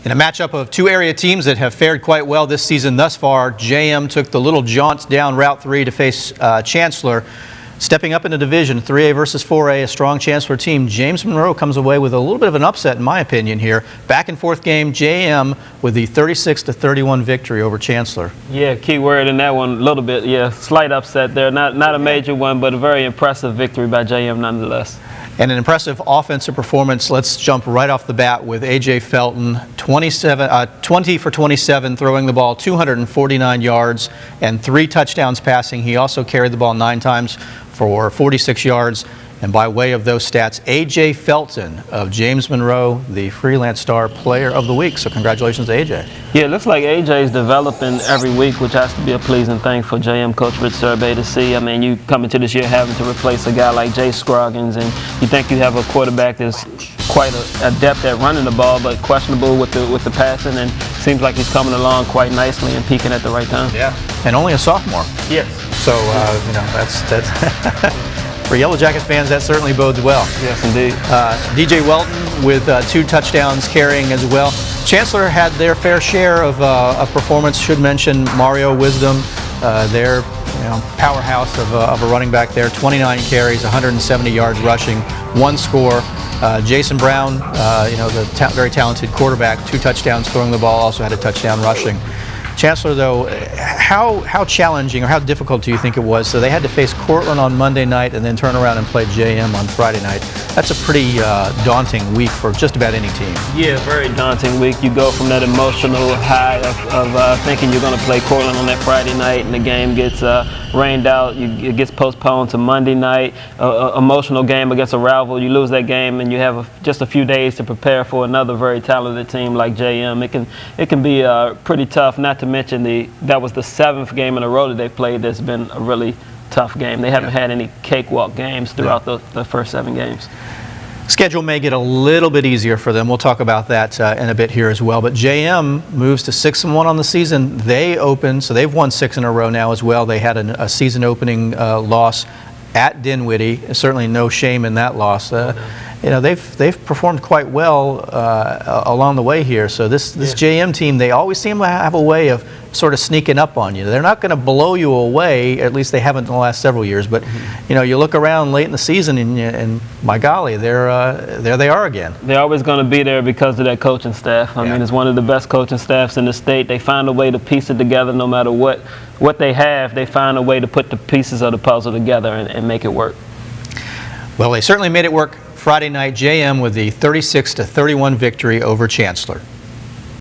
In a matchup of two area teams that have fared quite well this season thus far, JM took the little jaunt down Route 3 to face Chancellor. Stepping up in the division, 3A versus 4A, a strong Chancellor team. James Monroe comes away with a little bit of an upset, in my opinion, here. Back and forth game, JM with the 36-31 victory over Chancellor. Yeah, key word in that one, a little bit, yeah, slight upset there. Not a major one, but a very impressive victory by JM nonetheless. And an impressive offensive performance. Let's jump right off the bat with A.J. Felton, 20 for 27, throwing the ball 249 yards and 3 touchdowns passing. He also carried the ball 9 times for 46 yards. And by way of those stats, A.J. Felton of James Monroe, the Freelance Star Player of the Week. So congratulations to A.J. Yeah, it looks like A.J. is developing every week, which has to be a pleasing thing for JM coach Rich Survey to see. I mean, you come into this year having to replace a guy like Jay Scroggins, and you think you have a quarterback that's quite adept at running the ball, but questionable with the passing, and seems like he's coming along quite nicely and peaking at the right time. Yeah, and only a sophomore. Yes. So, you know, that's for Yellowjacket fans, that certainly bodes well. Yes, indeed. DJ Welton with 2 touchdowns carrying as well. Chancellor had their fair share of performance. Should mention Mario Wisdom, their powerhouse of a running back there. 29 carries, 170 yards rushing, 1 score. Jason Brown, the very talented quarterback, 2 touchdowns throwing the ball, also had a touchdown rushing. Chancellor, though, how challenging or how difficult do you think it was? So they had to face Cortland on Monday night and then turn around and play JM on Friday night. That's a pretty daunting week for just about any team. Yeah, very daunting week. You go from that emotional high of thinking you're going to play Cortland on that Friday night, and the game gets rained out. It gets postponed to Monday night. Emotional game against a rival. You lose that game, and you have just a few days to prepare for another very talented team like JM. It can be pretty tough. Not to mention that was the 7th game in a row that they played that's been a really tough game. They haven't had any cakewalk games throughout the first 7 games. Schedule may get a little bit easier for them. We'll talk about that in a bit here as well. But JM moves to 6-1 on the season. They opened, so they've won 6 in a row now as well. They had a season opening loss at Dinwiddie. Certainly no shame in that loss. They've performed quite well along the way here. So this JM team, they always seem to have a way of sort of sneaking up on you. They're not going to blow you away, at least they haven't in the last several years. But you look around late in the season, and my golly, there they are again. They're always going to be there because of that coaching staff. I mean, it's one of the best coaching staffs in the state. They find a way to piece it together, no matter what they have. They find a way to put the pieces of the puzzle together and make it work. Well, they certainly made it work Friday night. JM with the 36-31 victory over Chancellor.